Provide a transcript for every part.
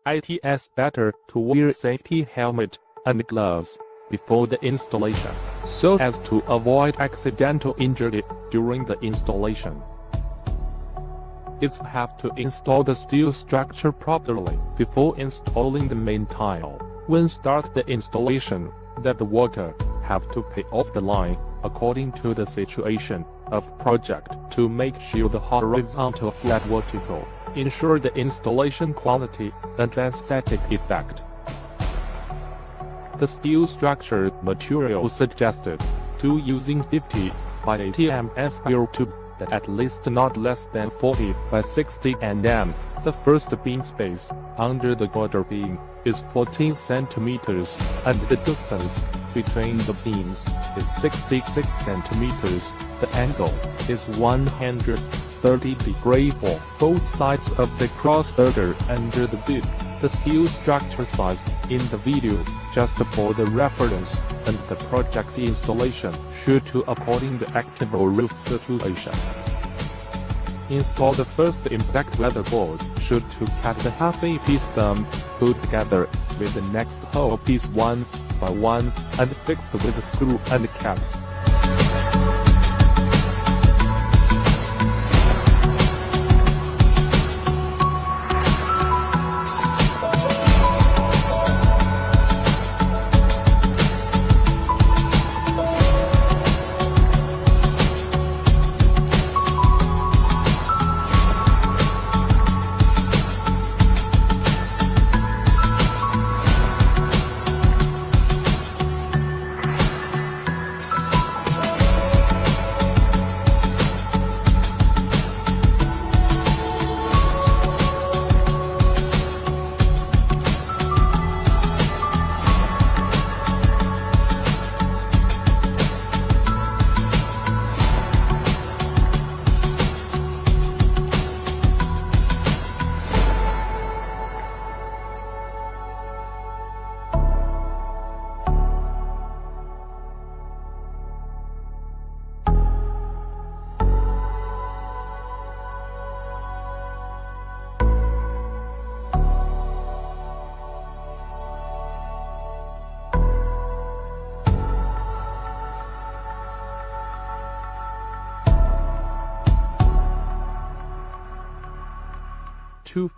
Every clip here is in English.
It's better to wear safety helmet and gloves before the installation, so as to avoid accidental injury during the installation. It's have to install the steel structure properly before installing the main tile. When start the installation, that the worker have to pay off the line according to the situation of project to make sure the horizontal flat vertical, ensure the installation quality and aesthetic effect. The steel structure material suggested to using 50 by 80 mm steel tube that at least not less than 40 by 60 mm. The first beam space under the girder beam is 14 centimeters, and the distance between the beams is 66 centimeters. The angle is 130 degrees for both sides of the cross girder under the beam. The steel structure size in the video, just for the reference, and the project installation should to according the actual roof situation. Install the first impact weatherboard should to cut the half-a piece stem, put together with the next whole piece one by one, and fixed with the screw and caps.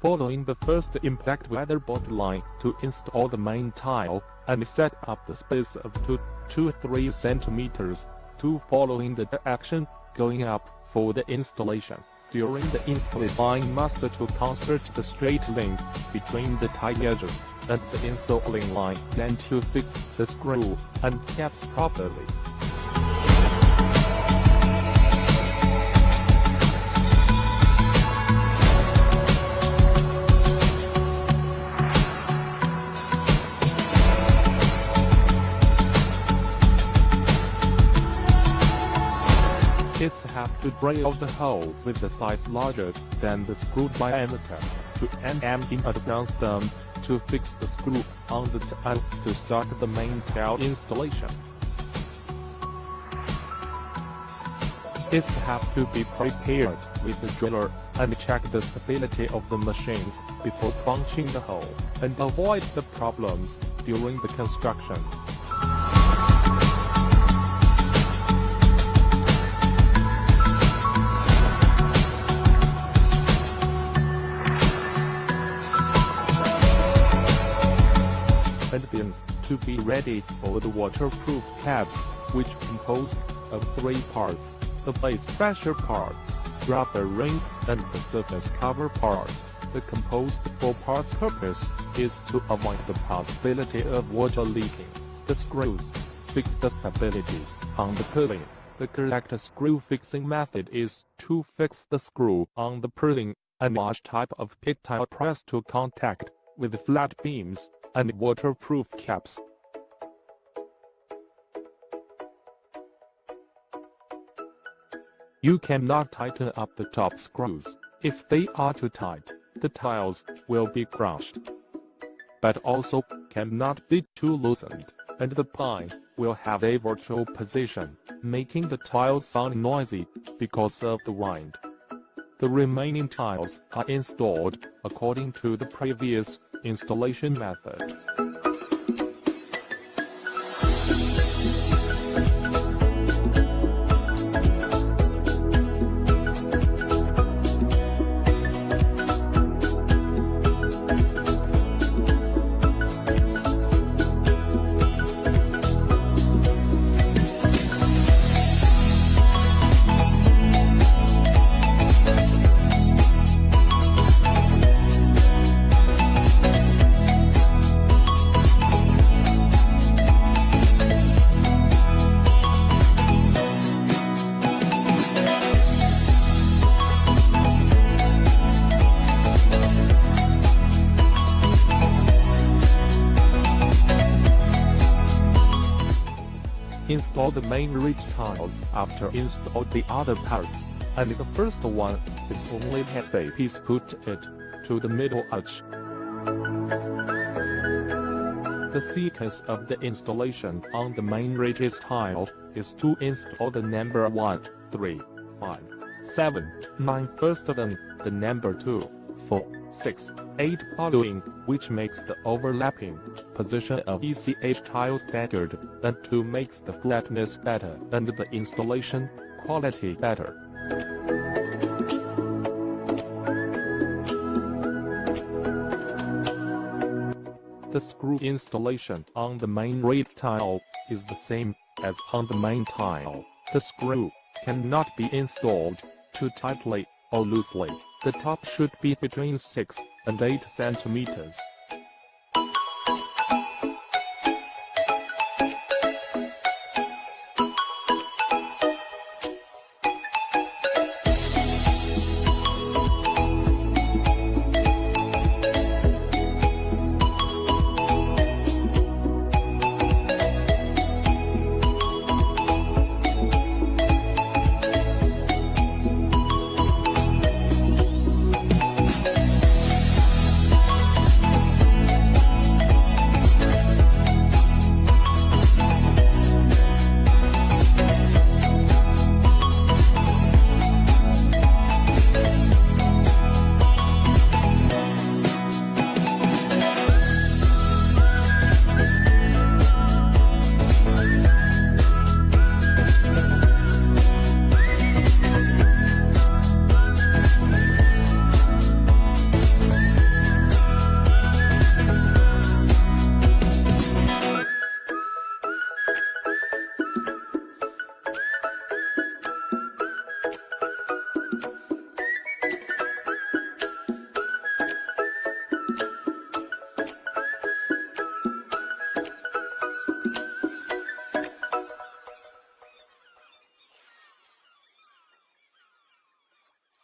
Following the first impact weatherboard line to install the main tile and set up the space of 2 to 3 centimeters. Following the direction going up for the installation. During the installing must to construct the straight link between the tile edges and the installing line, then to fix the screw and caps properly. It's have to drill the hole with the size larger than the screw diameter to mm in advance them to fix the screw on the tile to start the main tile installation. It have to be prepared with the driller and check the stability of the machine before punching the hole and avoid the problems during the construction. And then, to be ready for the waterproof caps, which composed of 3 parts, the base pressure parts, rubber ring, and the surface cover part. The composed 4 parts purpose is to avoid the possibility of water leaking. The screws fix the stability on the purlin. The correct screw fixing method is to fix the screw on the purlin and large type of pit tile press to contact with flat beams and waterproof caps. You cannot tighten up the top screws. If they are too tight, the tiles will be crushed. But also cannot be too loosened, and the pine will have a vertical position, making the tiles sound noisy because of the wind. The remaining tiles are installed according to the previous installation method. Install the main ridge tiles after install the other parts, and the first one is only have a piece put it to the middle arch. The sequence of the installation on the main ridges tile is to install the number 1, 3, 5, 7, 9 first, then the number 2, 4, 6, 8 following, which makes the overlapping position of ECH tile staggered, and 2 makes the flatness better and the installation quality better. The screw installation on the main ridge tile is the same as on the main tile. The screw cannot be installed too tightly or loosely. The top should be between 6 and 8 centimeters.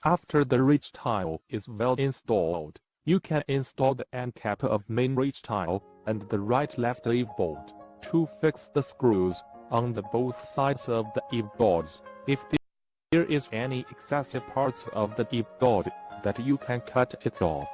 After the ridge tile is well installed, you can install the end cap of main ridge tile and the right-left eave board to fix the screws on the both sides of the eave boards. If there is any excessive parts of the eave board, that you can cut it off.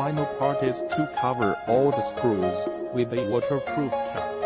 final part is to cover all the screws with a waterproof cap.